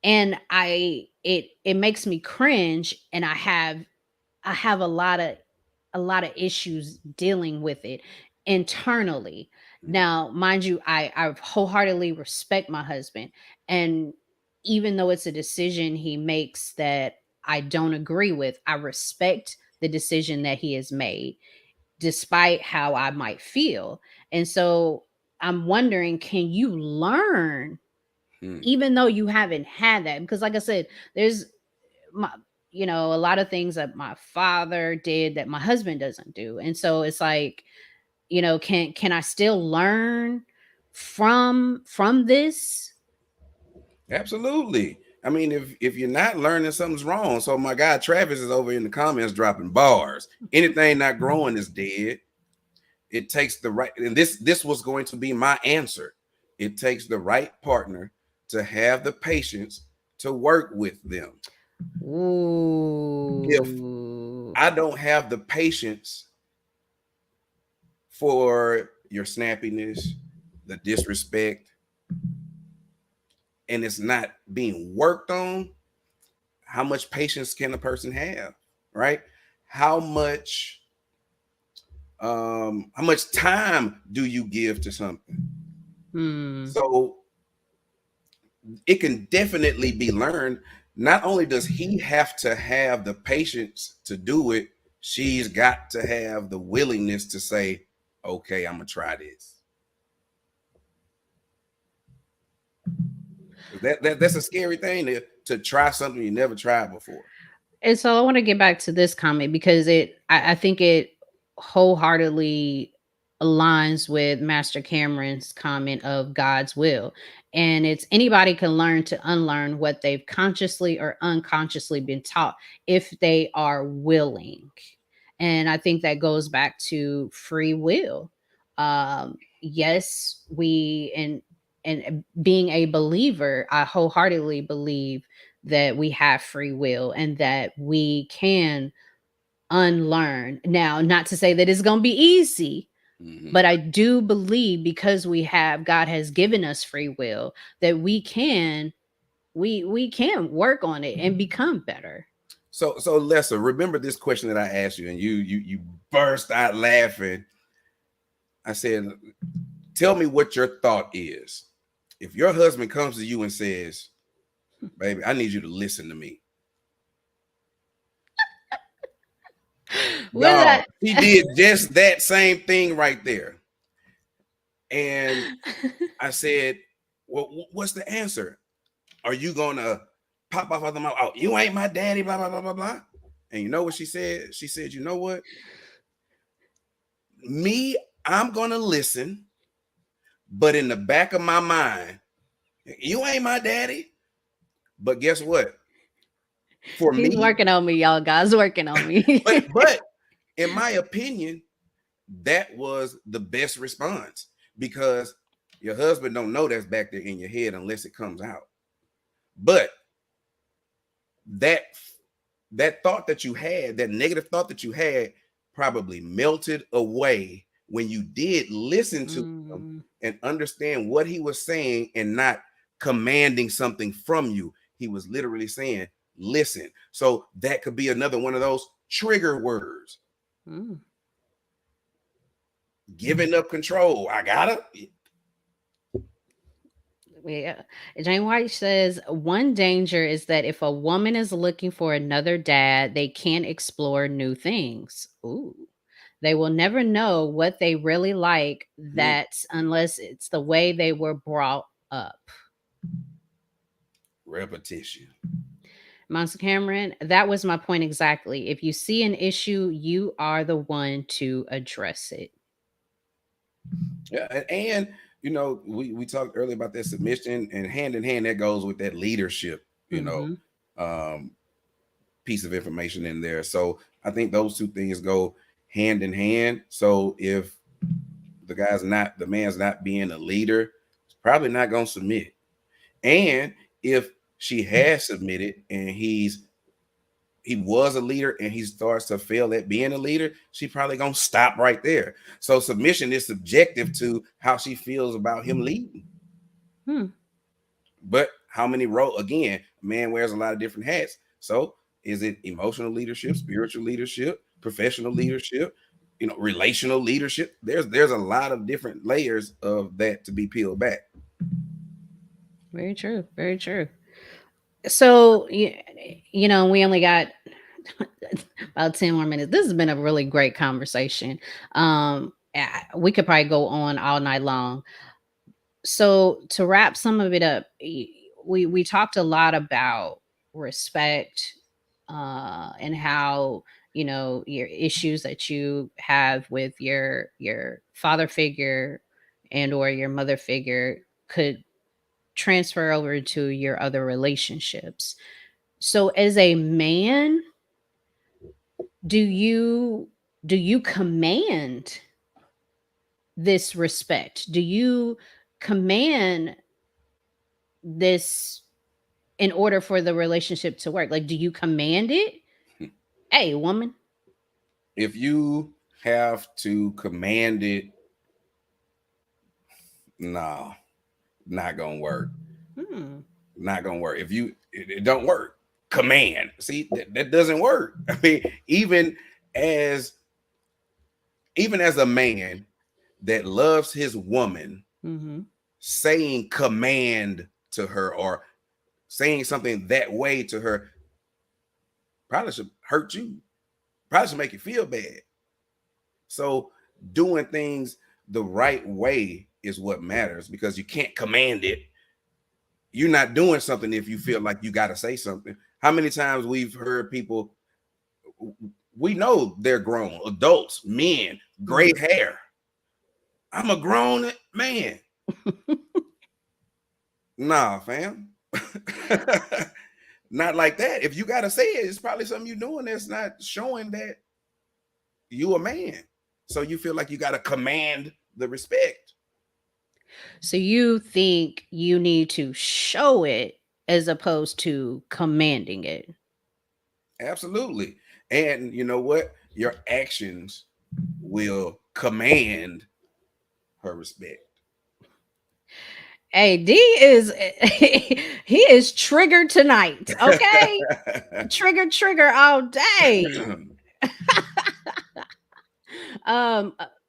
Speaker 1: And it makes me cringe, and I have a lot of issues dealing with it internally. Now, mind you, I wholeheartedly respect my husband. And even though it's a decision he makes that I don't agree with, I respect the decision that he has made, despite how I might feel. And so I'm wondering, can you learn
Speaker 2: Hmm.
Speaker 1: even though you haven't had that? Because like I said, there's my, a lot of things that my father did that my husband doesn't do. And so it's like, can I still learn from this?
Speaker 2: Absolutely. I mean, if you're not learning, something's wrong. So my guy Travis is over in the comments dropping bars. Anything not growing is dead. It takes the right, and this was going to be my answer. It takes the right partner to have the patience to work with them. If
Speaker 1: Ooh.
Speaker 2: I don't have the patience for your snappiness, the disrespect, and it's not being worked on, how much patience can a person have? Right? How much how much time do you give to something?
Speaker 1: Hmm.
Speaker 2: So it can definitely be learned. Not only does he have to have the patience to do it, she's got to have the willingness to say, okay, I'm gonna try this. That's a scary thing to try something you never tried before.
Speaker 1: And so I want to get back to this comment because I think it wholeheartedly aligns with Master Cameron's comment of God's will. And it's anybody can learn to unlearn what they've consciously or unconsciously been taught if they are willing. And I think that goes back to free will. Yes, and being a believer, I wholeheartedly believe that we have free will and that we can unlearn. Now, not to say that it's going to be easy,
Speaker 2: Mhm.
Speaker 1: but I do believe because God has given us free will that we can work on it and become better.
Speaker 2: So Lessa, remember this question that I asked you, and you burst out laughing. I said, tell me what your thought is. If your husband comes to you and says, baby, I need you to listen to me.
Speaker 1: With
Speaker 2: Dog,
Speaker 1: that.
Speaker 2: he did just that same thing right there. And I said, well, what's the answer? Are you gonna pop off of the mouth? Oh, you ain't my daddy, blah, blah, blah, blah, blah. And you know what she said? She said, you know what? Me, I'm gonna listen, but in the back of my mind, you ain't my daddy. But guess what? For
Speaker 1: He's
Speaker 2: me,
Speaker 1: working on me, y'all. God's working on me.
Speaker 2: but in my opinion, that was the best response because your husband don't know that's back there in your head unless it comes out. But that that thought that you had, that negative thought that you had, probably melted away when you did listen to him
Speaker 1: Mm.
Speaker 2: and understand what he was saying and not commanding something from you. He was literally saying, listen. So that could be another one of those trigger words.
Speaker 1: Mm.
Speaker 2: Giving up control. I gotta.
Speaker 1: Yeah. Jane White says one danger is that if a woman is looking for another dad, they can't explore new things. Ooh. They will never know what they really like
Speaker 2: Hmm,
Speaker 1: that unless it's the way they were brought up.
Speaker 2: repetition.
Speaker 1: Monster Cameron, that was my point exactly. If you see an issue, you are the one to address it.
Speaker 2: Yeah, and we talked earlier about that submission, and hand in hand that goes with that leadership.
Speaker 1: Hmm.
Speaker 2: Um, piece of information in there. So I think those two things go hand in hand. So if the man's not being a leader, he's probably not gonna submit. And if she has submitted and he was a leader and he starts to fail at being a leader, she probably gonna stop right there. So submission is subjective to how she feels about him leading.
Speaker 1: Hmm.
Speaker 2: But how many role again, a man wears a lot of different hats. So is it emotional leadership, spiritual leadership, professional leadership, relational leadership? There's a lot of different layers of that to be peeled back.
Speaker 1: Very true. Very true. So, we only got about 10 more minutes. This has been a really great conversation. We could probably go on all night long. So to wrap some of it up, we talked a lot about respect, and how, your issues that you have with your father figure and or your mother figure could transfer over to your other relationships. So as a man, do you command this respect? Do you command this in order for the relationship to work? Like, do you command it? Hey, woman.
Speaker 2: If you have to command it, no, not gonna work.
Speaker 1: Hmm.
Speaker 2: Not gonna work. If it don't work. Command. See, that doesn't work. I mean, as even as a man that loves his woman,
Speaker 1: Mm-hmm.
Speaker 2: saying command to her or saying something that way to her probably should hurt you, probably should make you feel bad. So doing things the right way is what matters, because you can't command it. You're not doing something if you feel like you got to say something. How many times we've heard people, we know they're grown, adults, men, gray hair. I'm a grown man. Nah, fam. Not like that. If you got to say it, it's probably something you're doing that's not showing that you a man. So you feel like you got to command the respect.
Speaker 1: So you think you need to show it as opposed to commanding it?
Speaker 2: Absolutely. And you know what? Your actions will command her respect.
Speaker 1: Hey, D is he is triggered tonight. Okay. Trigger all day.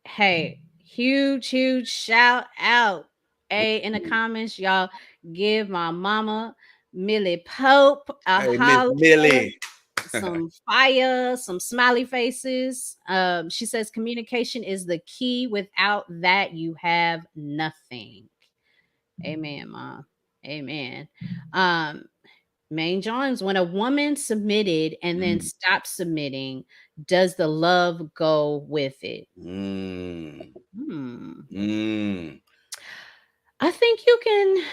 Speaker 1: Hey, huge shout out. Hey, in the comments, y'all give my mama Millie Pope a
Speaker 2: Hey, Miss
Speaker 1: holler,
Speaker 2: Millie.
Speaker 1: some fire, some smiley faces. She says communication is the key. Without that, you have nothing. Amen, mom. Amen. Main Jones, when a woman submitted and then stopped submitting, does the love go with it? I think you can.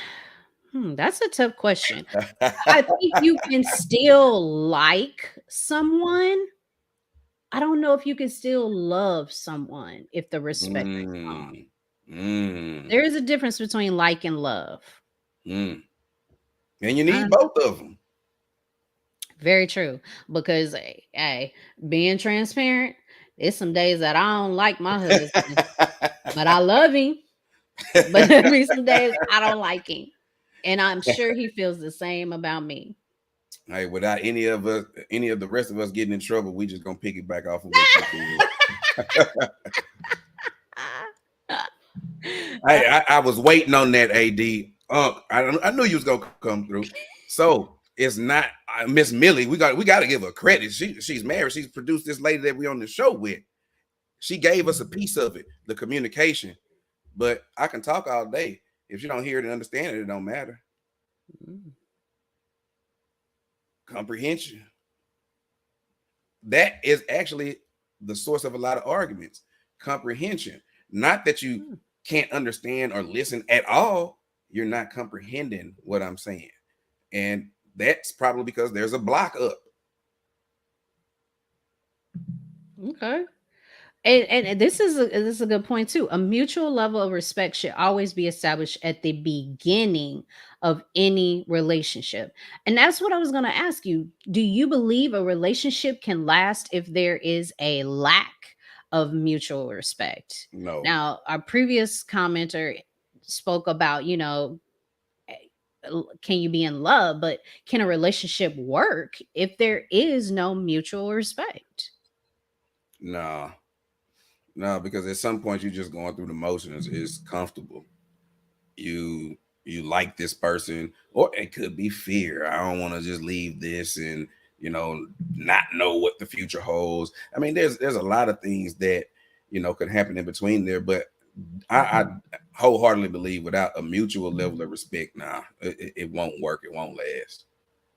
Speaker 1: That's a tough question. I think you can still like someone. I don't know if you can still love someone if the respect is gone. There is a difference between like and love.
Speaker 2: And you need both of them.
Speaker 1: Very true. Because, hey, being transparent, it's some days that I don't like my husband, but I love him. But there be some days I don't like him. And I'm sure he feels the same about me.
Speaker 2: Hey, without any of the rest of us getting in trouble, we just gonna piggyback off of what I was waiting on that, AD. I knew you was gonna come through. So it's not Miss Millie. We got to give her credit. She's married. She's produced this lady that we on the show with. She gave us a piece of it, the communication. But I can talk all day. If you don't hear it and understand it, it don't matter. Comprehension. That is actually the source of a lot of arguments. Comprehension. Not that you can't understand or listen at all. You're not comprehending what I'm saying. And that's probably because there's a block up.
Speaker 1: Okay. And this is a good point too. A mutual level of respect should always be established at the beginning of any relationship. And that's what I was going to ask you. Do you believe a relationship can last if there is a lack of mutual respect?
Speaker 2: No.
Speaker 1: Now, our previous commenter spoke about, can you be in love, but can a relationship work if there is no mutual respect?
Speaker 2: No, because at some point you're just going through the motions. It's comfortable. You like this person, or it could be fear. I don't want to just leave this, and not know what the future holds. I mean, there's a lot of things that could happen in between there, but I wholeheartedly believe without a mutual level of respect, nah, it won't work. It won't last.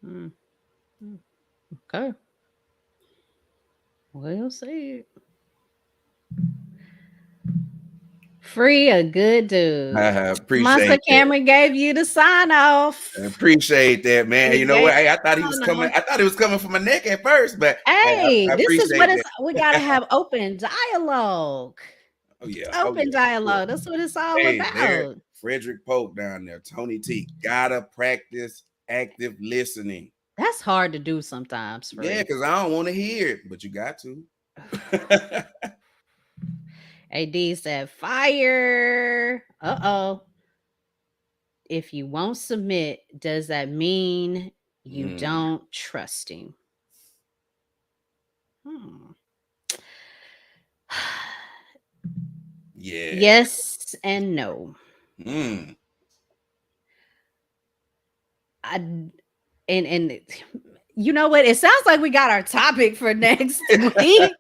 Speaker 1: Mm, mm. Okay. Well said. Free a good dude.
Speaker 2: I
Speaker 1: Monster
Speaker 2: appreciate that.
Speaker 1: Cameron gave you the sign off.
Speaker 2: I appreciate that, man.
Speaker 1: He
Speaker 2: You know
Speaker 1: gave
Speaker 2: what? Hey, I thought he
Speaker 1: the
Speaker 2: was
Speaker 1: sign
Speaker 2: coming.
Speaker 1: off.
Speaker 2: I thought he was coming from my neck at first, but hey,
Speaker 1: Hey,
Speaker 2: I
Speaker 1: this is what
Speaker 2: appreciate
Speaker 1: it's.
Speaker 2: that.
Speaker 1: We gotta have open dialogue.
Speaker 2: Oh yeah, oh
Speaker 1: Open
Speaker 2: yeah, for sure.
Speaker 1: dialogue. That's what it's all
Speaker 2: Hey, there,
Speaker 1: about.
Speaker 2: Frederick Pope down there, Tony T. Gotta practice active listening.
Speaker 1: That's hard to do sometimes,
Speaker 2: Yeah,
Speaker 1: free.
Speaker 2: because I don't want to hear it, but you got to.
Speaker 1: AD said fire. Uh-oh. If you won't submit, does that mean you
Speaker 2: Mm,
Speaker 1: don't trust him? Hmm.
Speaker 2: yeah.
Speaker 1: Yes and no.
Speaker 2: Mm.
Speaker 1: I and you know what? It sounds like we got our topic for next week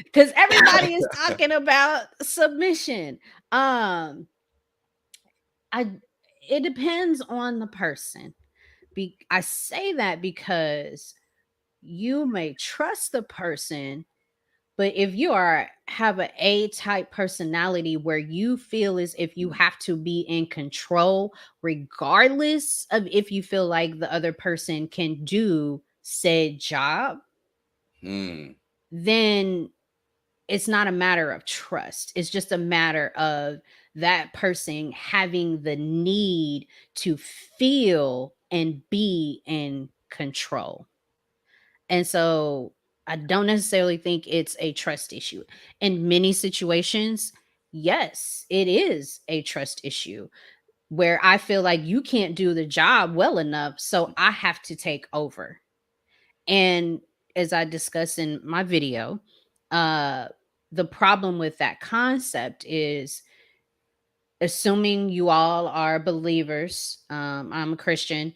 Speaker 1: because everybody is talking about submission. Um, I it depends on the person. I say that because you may trust the person, but if you have an A type personality where you feel as if you have to be in control, regardless of if you feel like the other person can do said job,
Speaker 2: Mm.
Speaker 1: then it's not a matter of trust. It's just a matter of that person having the need to feel and be in control. And so I don't necessarily think it's a trust issue. In many situations, yes, it is a trust issue where I feel like you can't do the job well enough. So I have to take over. And as I discussed in my video, uh, the problem with that concept is assuming you all are believers, I'm a Christian,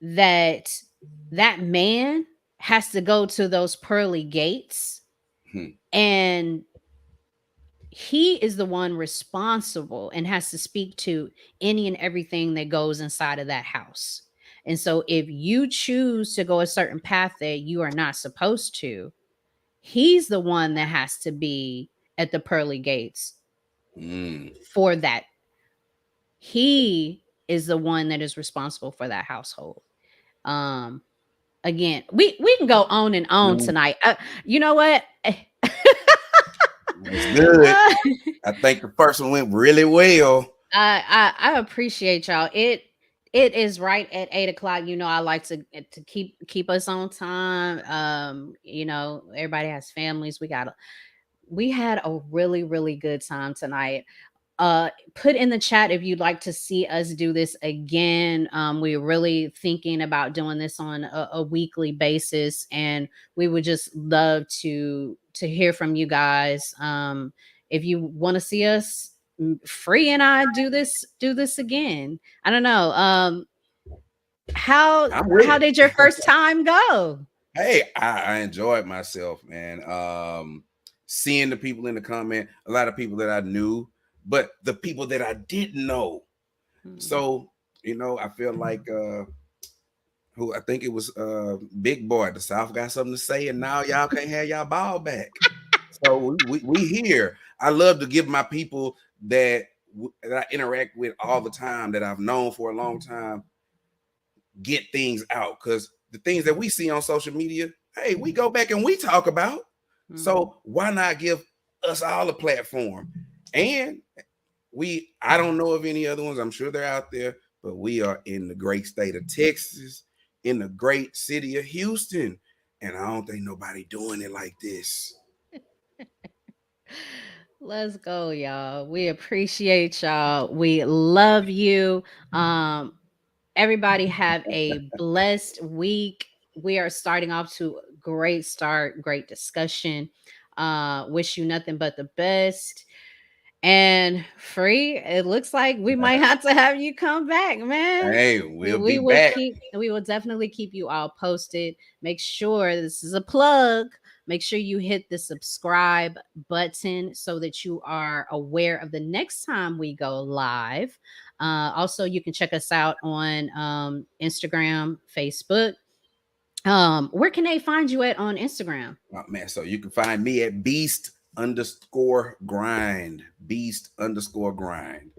Speaker 1: that that man has to go to those pearly gates
Speaker 2: Mm.
Speaker 1: and he is the one responsible and has to speak to any and everything that goes inside of that house. And so if you choose to go a certain path that you are not supposed to, he's the one that has to be at the pearly gates
Speaker 2: Mm.
Speaker 1: for that. He is the one that is responsible for that household. Um Again, we can go on and on
Speaker 2: Mm.
Speaker 1: tonight. You know what?
Speaker 2: That's good.
Speaker 1: Uh,
Speaker 2: I think the first one went really well.
Speaker 1: I appreciate y'all. It is right at 8 o'clock. You know, I like to keep us on time. You know, everybody has families. We had a really good time tonight. Put in the chat if you'd like to see us do this again. We're really thinking about doing this on a weekly basis, and we would just love to hear from you guys. If you want to see us, Free and I do this again. I don't know. How
Speaker 2: I'm with
Speaker 1: how
Speaker 2: it.
Speaker 1: did your first time go?
Speaker 2: Hey, I enjoyed myself, man. Seeing the people in the comment, a lot of people that I knew, but the people that I didn't know.
Speaker 1: Hmm.
Speaker 2: So, I feel like who I think it was Big Boy, the South got something to say, and now y'all can't have y'all ball back. So we here. I love to give my people that I interact with all the time, that I've known for a long time, get things out, because the things that we see on social media, hey, we go back and we talk about.
Speaker 1: Hmm.
Speaker 2: So why not give us all a platform? And I don't know of any other ones. I'm sure they're out there, but we are in the great state of Texas, in the great city of Houston, and I don't think nobody doing it like this.
Speaker 1: Let's go, y'all. We appreciate y'all. We love you. Um, Everybody have a blessed week. We are starting off to a great start, great discussion. Wish you nothing but the best. And Free, it looks like we might have to have you come back, man.
Speaker 2: Hey, we'll be back.
Speaker 1: We will definitely keep you all posted. Make sure this is a plug. Make sure you hit the subscribe button so that you are aware of the next time we go live. Also, you can check us out on Instagram, Facebook. Where can they find you at on Instagram?
Speaker 2: Oh, man, so you can find me at beast_grind. Beast_grind.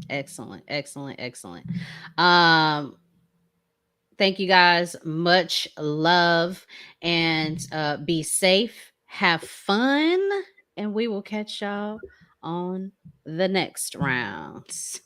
Speaker 1: Excellent, excellent, excellent. Thank you guys. Much love, and be safe, have fun, and we will catch y'all on the next rounds.